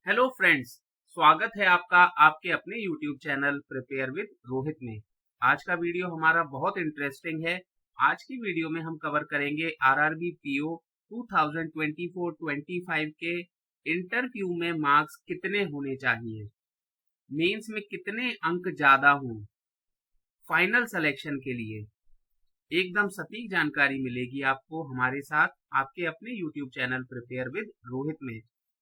Hello friends, स्वागत है आपका आपके अपने YouTube channel prepare with Rohit में। आज का वीडियो हमारा बहुत इंटरेस्टिंग है। आज की वीडियो में हम कवर करेंगे आरआरबी पीओ 2024-25 के इंटरव्यू में मार्क्स कितने होने चाहिए, मेंस में कितने अंक ज्यादा हों, फाइनल सिलेक्शन के लिए एकदम सटीक जानकारी मिलेगी आपको हमारे साथ आपके अपने YouTube channel prepare with Rohit में।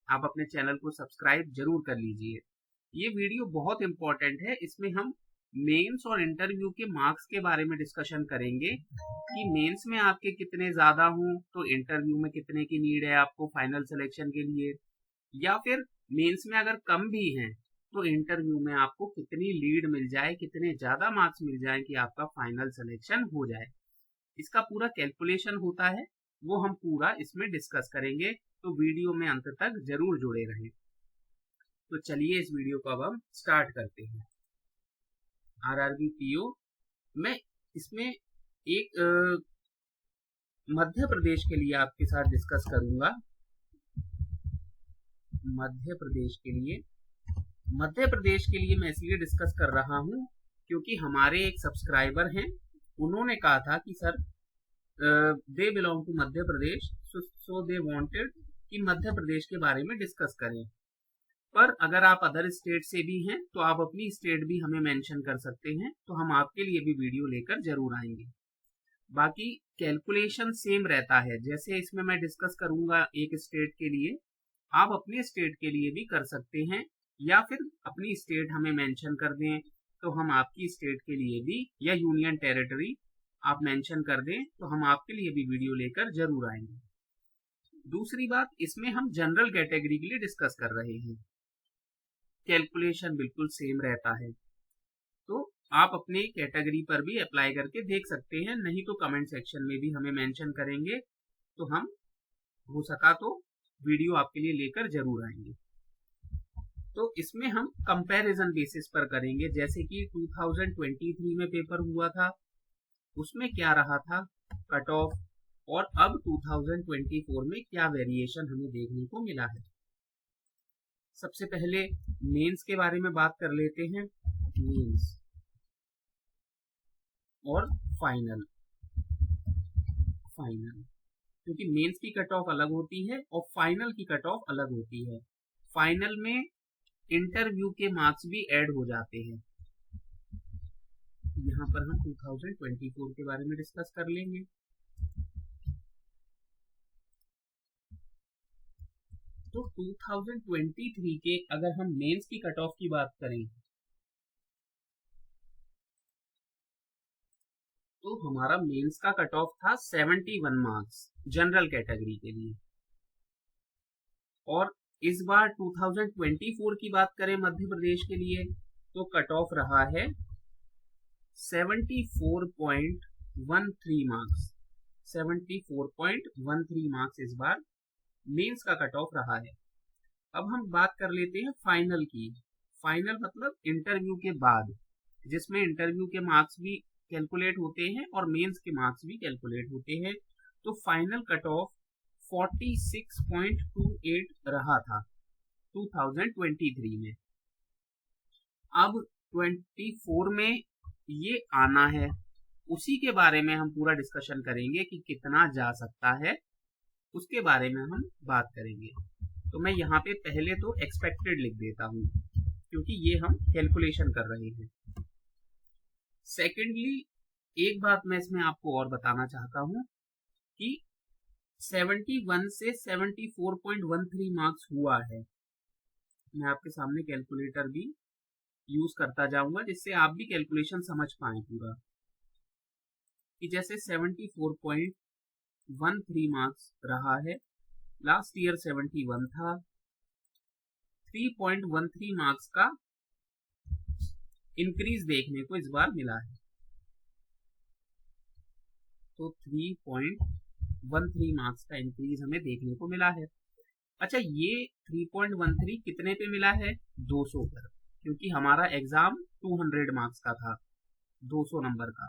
आप अपने चैनल को सब्सक्राइब जरूर कर लीजिए। ये वीडियो बहुत इंपॉर्टेंट है। इसमें हम मेंस और इंटरव्यू के मार्क्स के बारे में डिस्कशन करेंगे कि मेंस में आपके कितने ज्यादा हों तो इंटरव्यू में कितने की नीड है आपको फाइनल सिलेक्शन के लिए, या फिर मेंस में अगर कम भी हैं तो इंटरव्यू में आपको कितनी लीड मिल जाए, कितने ज्यादा मार्क्स मिल जाए कि आपका फाइनल सिलेक्शन हो जाए। इसका पूरा कैलकुलेशन होता है, वो हम पूरा इसमें डिस्कस करेंगे, तो वीडियो में अंत तक जरूर जुड़े रहें। तो चलिए इस वीडियो को अब हम स्टार्ट करते हैं। आरआरबी पीओ मैं इसमें एक मध्य प्रदेश के लिए आपके साथ डिस्कस करूंगा। मध्य प्रदेश के लिए मैं इसलिए डिस्कस कर रहा हूं क्योंकि हमारे एक सब्सक्राइबर हैं, उन्होंने कहा था कि sir they belong to Madhya Pradesh, so they wanted कि मध्य प्रदेश के बारे में डिस्कस करें। पर अगर आप अदर स्टेट से भी हैं तो आप अपनी स्टेट भी हमें मेंशन कर सकते हैं, तो हम आपके लिए भी वीडियो लेकर जरूर आएंगे। बाकी कैलकुलेशन सेम रहता है, जैसे इसमें मैं डिस्कस करूंगा एक स्टेट के लिए, आप अपने स्टेट के लिए भी कर सकते हैं, या फिर अपनी स्टेट हमें मेंशन कर दें तो हम आपकी स्टेट के लिए भी, या यूनियन टेरिटरी आप मेंशन कर दें तो हम आपके लिए भी वीडियो लेकर जरूर आएंगे। दूसरी बात, इसमें हम जनरल कैटेगरी के लिए डिस्कस कर रहे हैं, कैलकुलेशन बिल्कुल सेम रहता है, तो आप अपने कैटेगरी पर भी अप्लाई करके देख सकते हैं, नहीं तो कमेंट सेक्शन में भी हमें मेंशन करेंगे तो हम हो सका तो वीडियो आपके लिए लेकर जरूर आएंगे। तो इसमें हम कंपैरिजन बेसिस पर करेंगे, जैसे कि 2023 में पेपर हुआ था उसमें क्या रहा था कट ऑफ, और अब 2024 में क्या वेरिएशन हमें देखने को मिला है। सबसे पहले मेंस के बारे में बात कर लेते हैं, मेंस और फाइनल क्योंकि मेंस की कट ऑफ अलग होती है और फाइनल की कट ऑफ अलग होती है। फाइनल में इंटरव्यू के मार्क्स भी ऐड हो जाते हैं। यहाँ पर हम 2024 के बारे में डिस्कस कर लेंगे। तो 2023 के अगर हम मेंस की कट ऑफ की बात करें तो हमारा मेंस का कट ऑफ था 71 मार्क्स जनरल कैटेगरी के लिए, और इस बार 2024 की बात करें मध्य प्रदेश के लिए तो कट ऑफ रहा है 74.13 मार्क्स। 74.13 मार्क्स इस बार मेंस का कट ऑफ रहा है। अब हम बात कर लेते हैं फाइनल की। फाइनल मतलब इंटरव्यू के बाद, जिसमें इंटरव्यू के मार्क्स भी कैलकुलेट होते हैं और मेंस के मार्क्स भी कैलकुलेट होते हैं। तो फाइनल कट ऑफ 46.28 रहा था 2023 में। अब 24 में ये आना है, उसी के बारे में हम पूरा डिस्कशन करेंगे कि कितना जा सकता है, उसके बारे में हम बात करेंगे। तो मैं यहाँ पे पहले तो एक्सपेक्टेड लिख देता हूँ क्योंकि ये हम कैलकुलेशन कर रहे हैं। सेकेंडली एक बात मैं इसमें आपको और बताना चाहता हूँ कि 71 से 74.13 मार्क्स हुआ है। मैं आपके सामने कैलकुलेटर भी यूज करता जाऊंगा जिससे आप भी कैलकुलेशन समझ पाए पूरा, कि जैसे 74.13 मार्क्स रहा है, लास्ट ईयर 71 था, 3.13 मार्क्स का इंक्रीज देखने को इस बार मिला है। तो 3.13 मार्क्स का इंक्रीज हमें देखने को मिला है। अच्छा, ये 3.13 कितने पे मिला है? 200 पर, क्योंकि हमारा एग्जाम 200 मार्क्स का था, 200 नंबर का।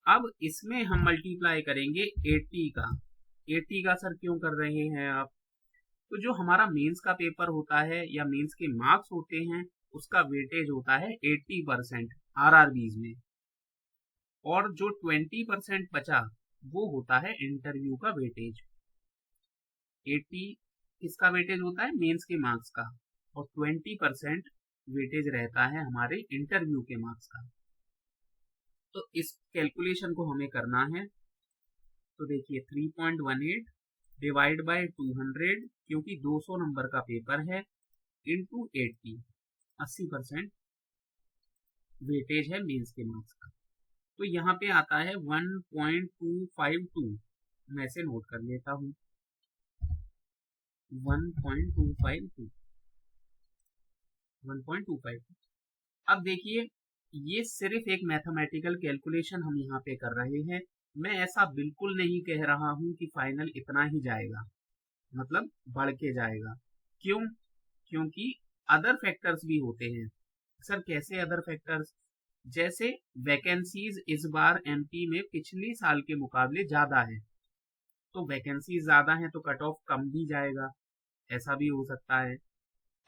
अब इसमें हम मल्टीप्लाई करेंगे 80 का। 80 का सर क्यों कर रहे हैं आप? तो जो हमारा मेंस का पेपर होता है या मेंस के मार्क्स होते हैं उसका वेटेज होता है 80% आरआरबीज में, और जो 20% बचा वो होता है इंटरव्यू का वेटेज। 80 किसका वेटेज होता है? मेंस के मार्क्स का, और 20% वेटेज रहता है हमारे इंटरव्यू के मार्क्स का। तो इस कैलकुलेशन को हमें करना है। तो देखिए 3.18 डिवाइड बाय 200, क्योंकि 200 नंबर का पेपर है, इंटू 80% वेटेज है मेंस के मार्क्स का। तो यहाँ पे आता है 1.252। मैं इसे नोट कर लेता हूँ, 1.252। अब देखिए ये सिर्फ एक मैथमेटिकल कैलकुलेशन हम यहाँ पे कर रहे हैं। मैं ऐसा बिल्कुल नहीं कह रहा हूँ कि फाइनल इतना ही जाएगा, मतलब बढ़ के जाएगा। क्यों? क्योंकि अदर फैक्टर्स भी होते हैं। सर कैसे अदर फैक्टर्स? जैसे वैकेंसीज इस बार एमपी में पिछले साल के मुकाबले ज्यादा है, तो वैकेंसीज ज्यादा है तो कट ऑफ कम भी जाएगा, ऐसा भी हो सकता है।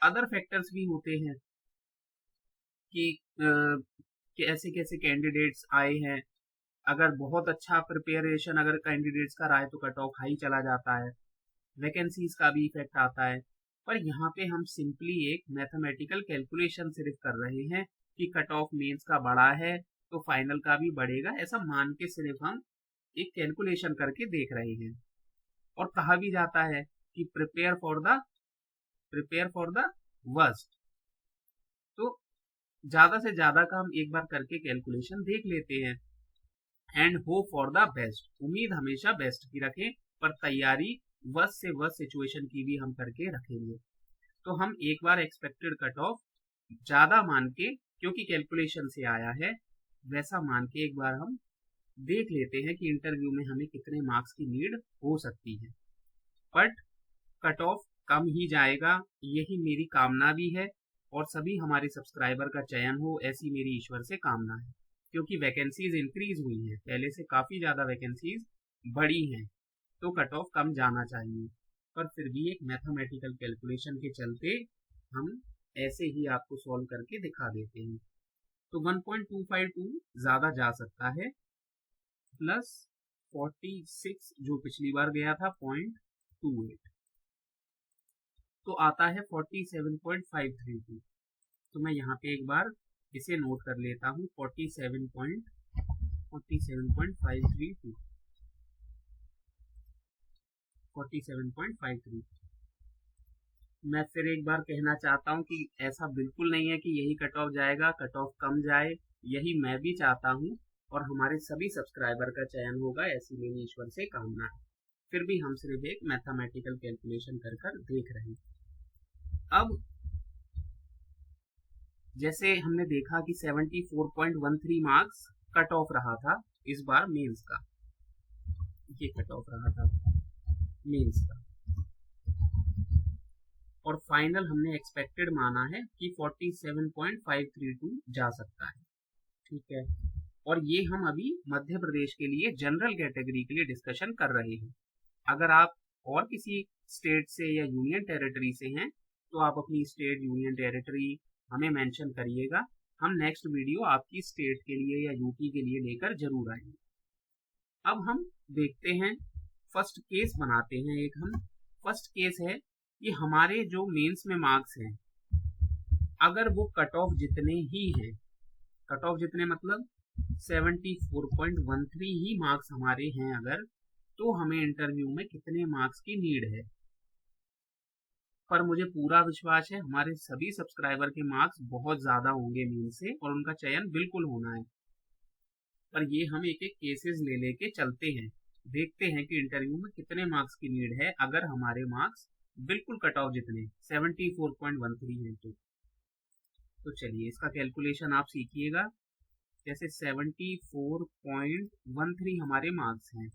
अदर फैक्टर्स भी होते हैं कि कैसे कैसे कैंडिडेट्स आए हैं। अगर बहुत अच्छा प्रिपरेशन अगर कैंडिडेट्स का रहा है तो कट ऑफ हाई चला जाता है, वैकेंसीज का भी इफेक्ट आता है। पर यहाँ पे हम सिंपली एक मैथमेटिकल कैलकुलेशन सिर्फ कर रहे हैं कि कट ऑफ मेंस का बड़ा है तो फाइनल का भी बढ़ेगा, ऐसा मान के सिर्फ हम एक कैलकुलेशन करके देख रहे हैं। और कहा भी जाता है कि प्रिपेयर फॉर द वर्स्ट। तो ज्यादा से ज्यादा का हम एक बार करके कैलकुलेशन देख लेते हैं। And hope for the best, उम्मीद हमेशा बेस्ट की रखें, पर तैयारी वर्स्ट से वर्स्ट सिचुएशन की भी हम करके रखेंगे। तो हम एक बार एक्सपेक्टेड कट ऑफ ज्यादा मान के, क्योंकि कैलकुलेशन से आया है, वैसा मान के एक बार हम देख लेते हैं कि इंटरव्यू में हमें कितने मार्क्स की नीड हो सकती है। बट कट ऑफ कम ही जाएगा, यही मेरी कामना भी है, और सभी हमारे सब्सक्राइबर का चयन हो ऐसी मेरी ईश्वर से कामना है। क्योंकि वैकेंसीज इंक्रीज हुई है, पहले से काफी ज्यादा वैकेंसीज बढ़ी हैं, तो कट ऑफ कम जाना चाहिए। पर फिर भी एक मैथमेटिकल कैलकुलेशन के चलते हम ऐसे ही आपको सॉल्व करके दिखा देते हैं। तो 1.252 ज्यादा जा सकता है, प्लस 46 जो पिछली बार गया था 0.28, तो आता है 47.532। तो मैं यहाँ पे एक बार इसे नोट कर लेता हूँ, 47.532। मैं फिर एक बार कहना चाहता हूँ कि ऐसा बिल्कुल नहीं है कि यही कट ऑफ जाएगा, कट ऑफ कम जाए, यही मैं भी चाहता हूँ, और हमारे सभी सब्सक्राइबर का चयन होगा ऐसी मेरी ईश्वर से कामना है। फिर भी हम सिर्फ एक मैथमेटिकल कैलकुलेशन कर कर देख रहे हैं। अब जैसे हमने देखा कि 74.13 मार्क्स कट ऑफ रहा था इस बार मेंस का, ये कट ऑफ रहा था मेंस का, और फाइनल हमने एक्सपेक्टेड माना है कि 47.532 जा सकता है। ठीक है, और ये हम अभी मध्य प्रदेश के लिए जनरल कैटेगरी के लिए डिस्कशन कर रहे हैं। अगर आप और किसी स्टेट से या यूनियन टेरिटरी से हैं तो आप अपनी स्टेट यूनियन टेरिटरी हमें मेंशन करिएगा, हम नेक्स्ट वीडियो आपकी स्टेट के लिए या यूपी के लिए लेकर जरूर आएंगे। अब हम देखते हैं, फर्स्ट केस बनाते हैं एक हम। फर्स्ट केस है कि हमारे जो मेंस में मार्क्स हैं, अगर वो कट ऑफ जितने ही हैं, कट ऑफ जितने मतलब 74.13 ही मार्क्स हमारे हैं अगर, तो हमें इंटरव्यू में कितने मार्क्स की नीड है। पर मुझे पूरा विश्वास है हमारे सभी सब्सक्राइबर के मार्क्स बहुत ज्यादा होंगे मेंस से, और उनका चयन बिल्कुल होना है। पर ये हम एक एक केसेस ले लेके चलते हैं, देखते हैं कि इंटरव्यू में कितने मार्क्स की नीड है अगर हमारे मार्क्स बिल्कुल कट ऑफ जितने 74.13 है तो चलिए इसका कैलकुलेशन आप सीखिएगा। जैसे 74.13 हमारे मार्क्स हैं,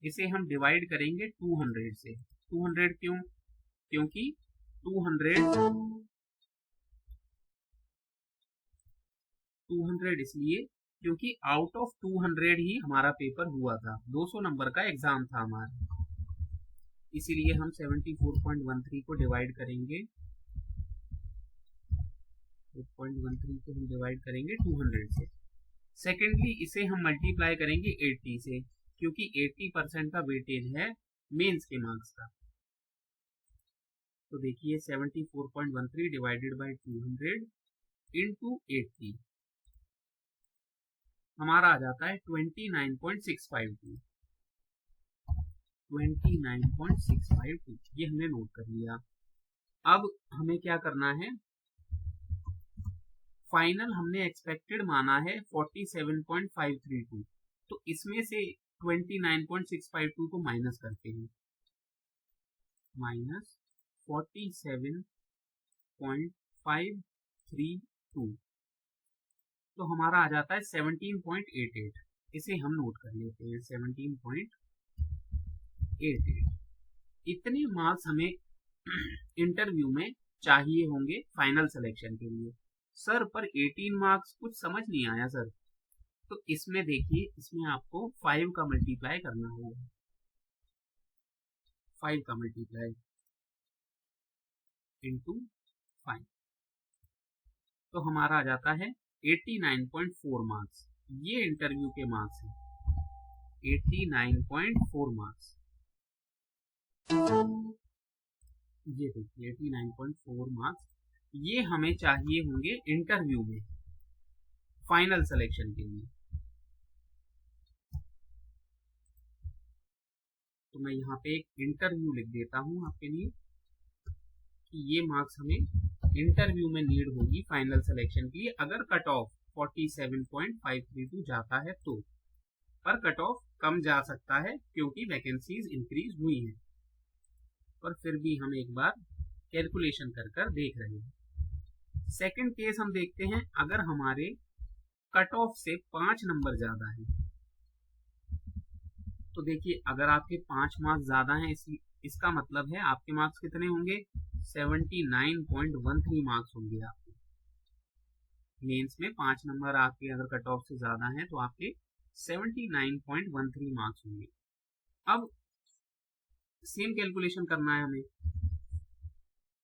इसे हम डिवाइड करेंगे 200 से। 200 क्यों? क्योंकि 200 इसलिए क्योंकि आउट ऑफ 200 ही हमारा पेपर हुआ था, 200 नंबर का एग्जाम था हमारा। इसीलिए हम 74.13 को डिवाइड करेंगे, 4.13 को हम डिवाइड करेंगे 200 से। सेकेंडली इसे हम मल्टीप्लाई करेंगे 80 से, क्योंकि 80% का वेटेज है मेंस के मार्क्स का। तो देखिए 74.13 डिवाइडेड बाय 200 इंटू 80 हमारा आ जाता है 29.652। 29.652 ये हमने नोट कर लिया। अब हमें क्या करना है, फाइनल हमने एक्सपेक्टेड माना है 47.532, तो इसमें से 29.652 को माइनस करते हैं, माइनस 47.532 तो हमारा आ जाता है 17.88। इसे हम नोट कर लेते हैं 17.88। इतने मार्क्स हमें इंटरव्यू में चाहिए होंगे फाइनल सिलेक्शन के लिए। सर पर 18 मार्क्स कुछ समझ नहीं आया सर। तो इसमें देखिए, इसमें आपको 5 का मल्टीप्लाई करना होगा, 5 का मल्टीप्लाई इंटू 5, तो हमारा आ जाता है 89.4 मार्क्स। ये इंटरव्यू के मार्क्स हैं, 89.4 मार्क्स। ये देखिए 89.4 मार्क्स ये हमें चाहिए होंगे इंटरव्यू में फाइनल सिलेक्शन के लिए। तो मैं यहाँ पे एक इंटरव्यू लिख देता हूँ आपके लिए कि ये मार्क्स हमें इंटरव्यू में नीड होगी फाइनल सिलेक्शन के लिए, अगर कट ऑफ 47.532 जाता है तो। पर कट ऑफ कम जा सकता है क्योंकि वैकेंसीज इंक्रीज हुई हैं, पर फिर भी हम एक बार कैलकुलेशन कर देख रहे हैं। सेकंड केस हम देखते हैं, अगर हमारे कट ऑफ से 5 नंबर ज्यादा है। तो देखिए अगर आपके 5 मार्क्स ज्यादा हैं, इसका मतलब है आपके मार्क्स कितने होंगे, 79.13 मार्क्स होंगे आपके मेंस में। 5 नंबर आपके अगर कट ऑफ से ज्यादा हैं तो आपके 79.13 मार्क्स होंगे। अब सेम कैलकुलेशन करना है हमें,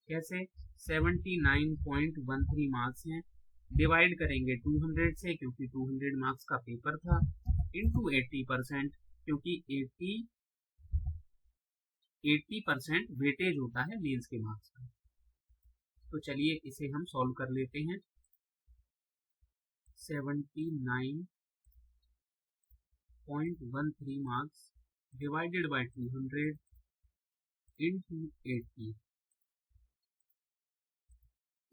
कैसे, 79.13 मार्क्स हैं, डिवाइड करेंगे 200 से क्योंकि 200 मार्क्स का पेपर था, इंटू 80% क्योंकि 80% वेटेज होता है मेंस के मार्क्स का। तो चलिए इसे हम सॉल्व कर लेते हैं। 79.13 मार्क्स डिवाइडेड बाय 200 इंटू 80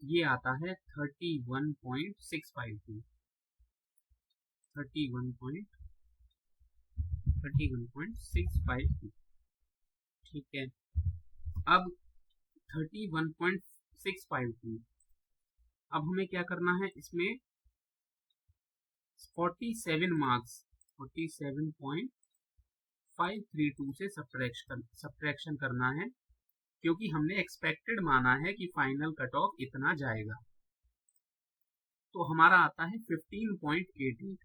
ये आता है 31.652। 31.652 ठीक है। अब 31.652 अब हमें क्या करना है, इसमें 47 मार्क्स 47.532 से सब्ट्रैक्शन करना है, क्योंकि हमने एक्सपेक्टेड माना है कि फाइनल कट ऑफ इतना जाएगा। तो हमारा आता है 15.88।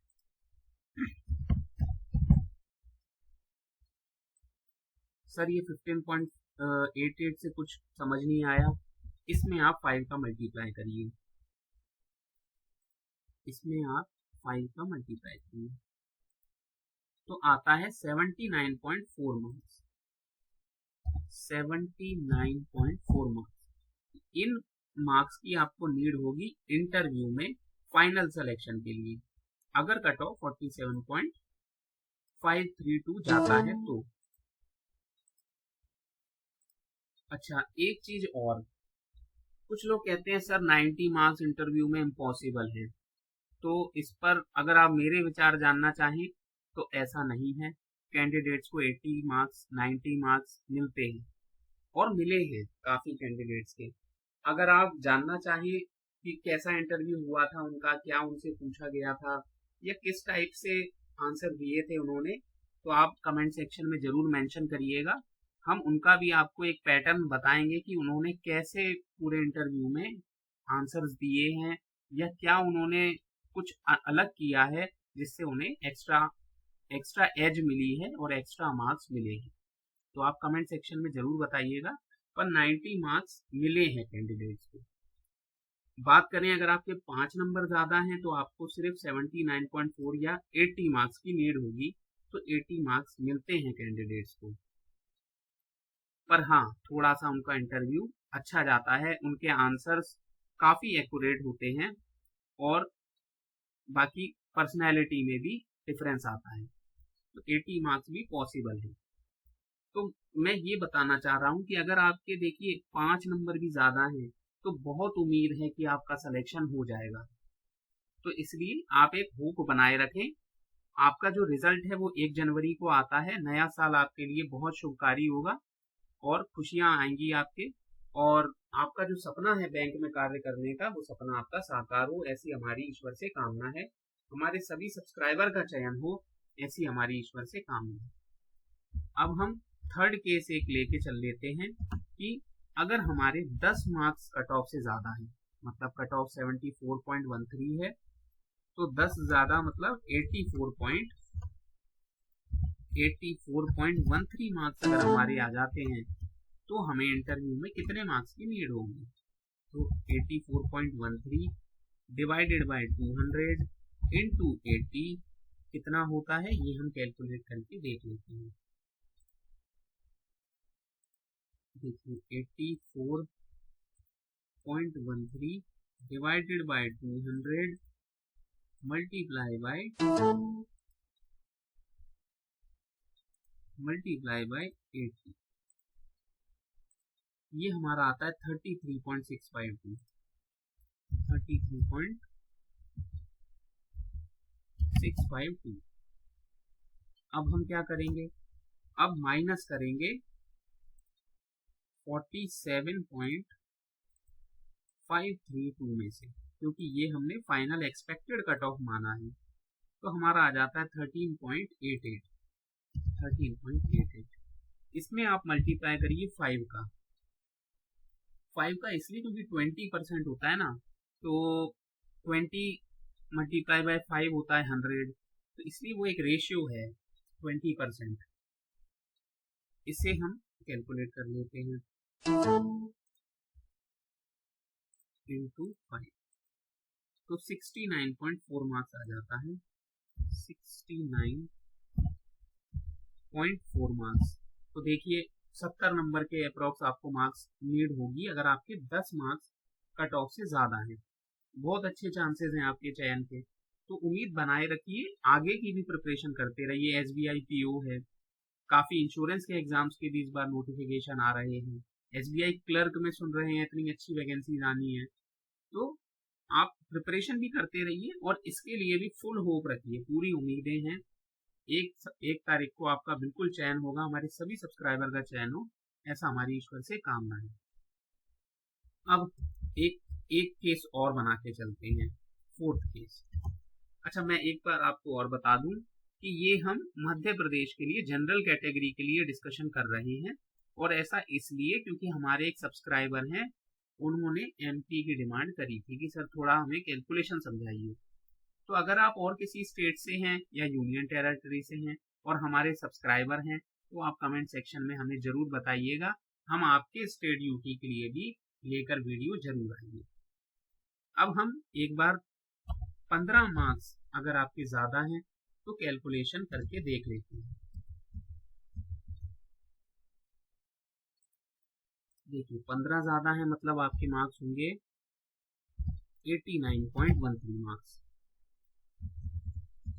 सर ये 15.88 से कुछ समझ नहीं आया। इसमें आप 5 का मल्टीप्लाई करिए, इसमें आप 5 का मल्टीप्लाई करिए तो आता है 79.4 मार्क्स। 79.4 मार्क्स। इन मार्क्स की आपको नीड होगी इंटरव्यू में फाइनल सिलेक्शन के लिए, अगर कट ऑफ 47.532 जाता है तो। अच्छा एक चीज और, कुछ लोग कहते हैं सर 90 मार्क्स इंटरव्यू में इम्पॉसिबल है, तो इस पर अगर आप मेरे विचार जानना चाहें तो ऐसा नहीं है। कैंडिडेट्स को 80 मार्क्स 90 मार्क्स मिलते हैं और मिले हैं काफी कैंडिडेट्स के। अगर आप जानना चाहिए कि कैसा इंटरव्यू हुआ था उनका, क्या उनसे पूछा गया था या किस टाइप से आंसर दिए थे उन्होंने, तो आप कमेंट सेक्शन में जरूर मेंशन करिएगा। हम उनका भी आपको एक पैटर्न बताएंगे कि उन्होंने कैसे पूरे इंटरव्यू में आंसर्स दिए हैं या क्या उन्होंने कुछ अलग किया है जिससे उन्हें एक्स्ट्रा एज मिली है और एक्स्ट्रा मार्क्स मिले हैं। तो आप कमेंट सेक्शन में जरूर बताइएगा, पर 90 मार्क्स मिले हैं कैंडिडेट्स को। बात करें अगर आपके 5 नंबर ज़्यादा हैं तो आपको सिर्फ 79.4 या 80 मार्क्स की नीड होगी, तो 80 मार्क्स मिलते हैं कैंडिडेट्स को। पर हाँ, थोड़ा सा उनका इंटरव्यू अच्छा जाता है, उनके आंसर्स काफ़ी एक्यूरेट होते हैं और बाकी पर्सनैलिटी में भी डिफरेंस आता है, तो 80 मार्क्स भी पॉसिबल है। तो मैं ये बताना चाह रहा हूँ कि अगर आपके देखिए 5 नंबर भी ज़्यादा हैं तो बहुत उम्मीद है कि आपका सिलेक्शन हो जाएगा। तो इसलिए आप एक होप बनाए रखें। आपका जो रिजल्ट है वो 1 जनवरी को आता है। नया साल आपके लिए बहुत शुभकारी होगा और खुशियां आएंगी आपके, और आपका जो सपना है बैंक में कार्य करने का, वो सपना आपका साकार हो, ऐसी हमारी ईश्वर से कामना है। हमारे सभी सब्सक्राइबर का चयन हो, ऐसी हमारी ईश्वर से कामना है। अब हम थर्ड केस एक लेके चल लेते हैं कि अगर हमारे 10 मार्क्स कट ऑफ से ज्यादा है, मतलब कट ऑफ 74.13 है, तो 10 ज्यादा मतलब 84.13 मार्क्स अगर हमारे आ जाते हैं तो हमें इंटरव्यू में कितने मार्क्स की नीड होगी। तो 84.13 डिवाइडेड बाय 200 इंटू 80 कितना होता है, ये हम कैलकुलेट करके देख लेते हैं। देखिए 84.13 डिवाइडेड बाय 200 मल्टीप्लाई बाय 80, ये हमारा आता है 33.652। 33.652। अब हम क्या करेंगे, अब माइनस करेंगे 47.532 में से, क्योंकि ये हमने फाइनल एक्सपेक्टेड कट ऑफ माना है, तो हमारा आ जाता है 13.88। इसमें आप मल्टीप्लाई करिए 5 का इसलिए क्योंकि 20% होता है ना, तो 20 मल्टीप्लाई बाय 5 होता है 100, तो इसलिए वो एक रेशियो है 20%। इसे हम कैलकुलेट कर लेते हैं इंटू 5, तो 69.4 मार्क्स आ जाता है। 69.4 मार्क्स, तो देखिए 70 नंबर के अप्रॉक्स आपको मार्क्स नीड होगी अगर आपके 10 मार्क्स कट ऑफ से ज्यादा हैं। बहुत अच्छे चांसेस हैं आपके चयन के, तो उम्मीद बनाए रखिए, आगे की भी प्रिपरेशन करते रहिए। SBI PO है, काफी इंश्योरेंस के एग्जाम्स के भी इस बार नोटिफिकेशन आ रहे हैं। SBI क्लर्क में सुन रहे हैं इतनी अच्छी वैकेंसीज आनी है, तो आप प्रिपरेशन भी करते रहिए और इसके लिए भी फुल होप रखिए, पूरी उम्मीदें हैं। एक तारीख को आपका बिल्कुल चयन होगा, हमारे सभी सब्सक्राइबर का चयन हो, ऐसा हमारी ईश्वर से कामना है। अब एक केस और बना के चलते हैं, फोर्थ केस। अच्छा, मैं एक बार आपको और बता दूं कि ये हम मध्य प्रदेश के लिए जनरल कैटेगरी के लिए डिस्कशन कर रहे हैं, और ऐसा इसलिए क्योंकि हमारे एक सब्सक्राइबर हैं, उन्होंने MP की डिमांड करी थी कि सर थोड़ा हमें कैलकुलेशन समझाइए। तो अगर आप और किसी स्टेट से हैं या यूनियन टेरिटरी से हैं और हमारे सब्सक्राइबर हैं, तो आप कमेंट सेक्शन में हमें जरूर बताइएगा, हम आपके स्टेट यूटी के लिए भी लेकर वीडियो जरूर आएंगे। अब हम एक बार 15 मार्क्स अगर आपके ज्यादा हैं तो कैलकुलेशन करके देख लेते हैं। देखिए 15 ज्यादा है मतलब आपके मार्क्स होंगे 89.13 मार्क्स,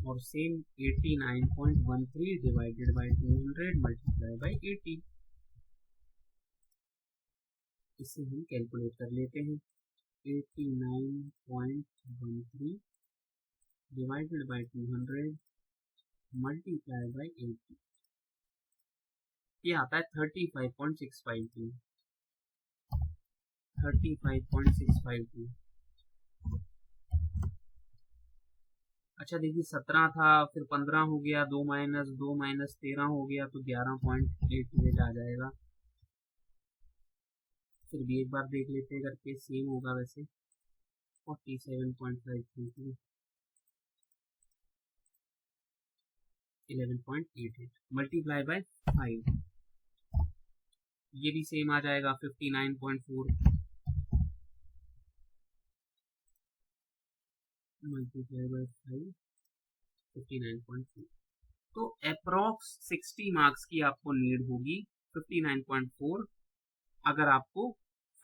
और same 89.13 divided by 200 multiply by 80, इसे हम कैलकुलेट कर लेते हैं। 89.13 डिवाइडेड बाय 200 मल्टीप्लाई बाय 80, ये आता है 35.652। 35.652। अच्छा देखिए 17 था, फिर 15 हो गया, 2 माइनस 13 हो गया, तो 11.88 आ जाएगा। फिर भी एक बार देख लेते हैं करके, सेम होगा वैसे। 47.532 11.88 मल्टीप्लाई बाय 5, ये भी सेम आ जाएगा 59.4 मल्टीप्लाई बाय 5 59.4। तो अप्रॉक्स 60 मार्क्स की आपको नीड होगी 59.4 अगर आपको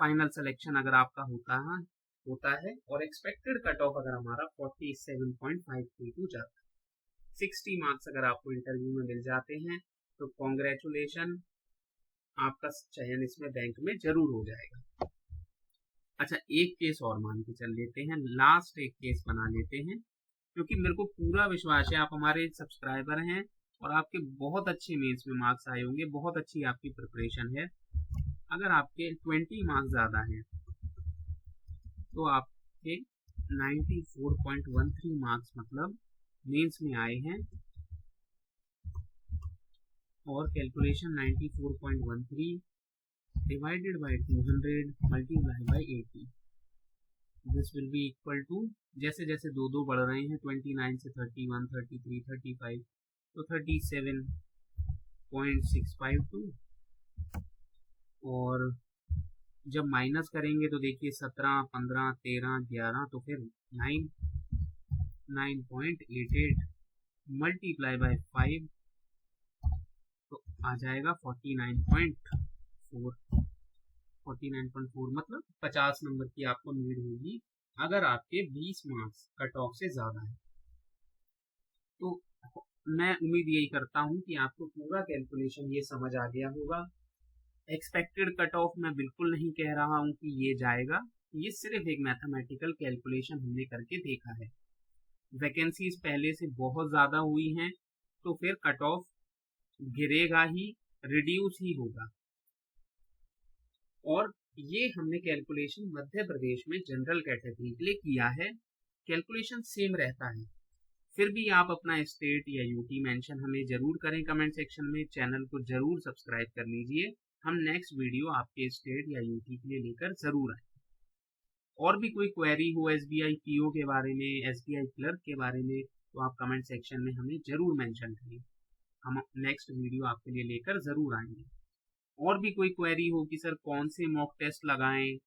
फाइनल सिलेक्शन अगर आपका होता है और एक्सपेक्टेड कट ऑफ अगर हमारा 47.532 जाता है। 60 मार्क्स अगर आपको इंटरव्यू में मिल जाते हैं तो कॉन्ग्रेचुलेशन, आपका चयन इसमें बैंक में जरूर हो जाएगा। अच्छा, एक केस और मान के चल लेते हैं, लास्ट एक केस बना लेते हैं, क्योंकि मेरे को पूरा विश्वास है आप हमारे सब्सक्राइबर हैं और आपके बहुत अच्छे मेंस में मार्क्स आए होंगे, बहुत अच्छी आपकी प्रिपरेशन है। अगर आपके 20 मार्क्स ज़्यादा हैं तो आपके 94.13 मार्क्स मतलब मेंस में आए हैं और calculation 94.13 divided by 200 multiply by 80, this will be equal to, जैसे जैसे दो बढ़ रहे हैं 29 से 31, 33, 35 तो 37.652 और जब माइनस करेंगे तो देखिए 17, 15, 13, 11 तो फिर 9.88 मल्टीप्लाई बाय 5 तो आ जाएगा 49.4 मतलब 50 नंबर की आपको नीड होगी अगर आपके 20 मार्क्स कट ऑफ से ज़्यादा है। तो मैं उम्मीद यही करता हूँ कि आपको पूरा कैलकुलेशन ये समझ आ गया होगा। एक्सपेक्टेड कट ऑफ मैं बिल्कुल नहीं कह रहा हूँ कि ये जाएगा, ये सिर्फ एक मैथमेटिकल कैलकुलेशन हमने करके देखा है। वैकेंसीज पहले से बहुत ज़्यादा हुई हैं तो फिर कट ऑफ गिरेगा ही, रिड्यूस ही होगा। और ये हमने कैलकुलेशन मध्य प्रदेश में जनरल कैटेगरी के लिए किया है, कैलकुलेशन सेम रहता है। फिर भी आप अपना स्टेट या यूटी मेंशन हमें जरूर करें कमेंट सेक्शन में, चैनल को जरूर सब्सक्राइब कर लीजिए। हम नेक्स्ट वीडियो आपके स्टेट या यूटी के लिए लेकर जरूर आए। और भी कोई क्वेरी हो एसबीआई पीओ के बारे में, एसबीआई क्लर्क के बारे में, तो आप कमेंट सेक्शन में हमें जरूर मेंशन करें, हम नेक्स्ट वीडियो आपके लिए लेकर जरूर आएंगे। और भी कोई क्वेरी हो कि सर कौन से मॉक टेस्ट लगाएं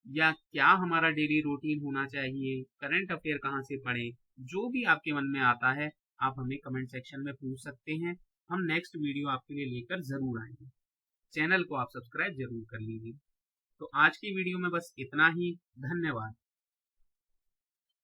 या क्या हमारा डेली रूटीन होना चाहिए, करंट अफेयर कहाँ से पढ़ें, जो भी आपके मन में आता है आप हमें कमेंट सेक्शन में पूछ सकते हैं। हम नेक्स्ट वीडियो आपके लिए लेकर जरूर आएंगे। चैनल को आप सब्सक्राइब जरूर कर लीजिए। तो आज की वीडियो में बस इतना ही, धन्यवाद।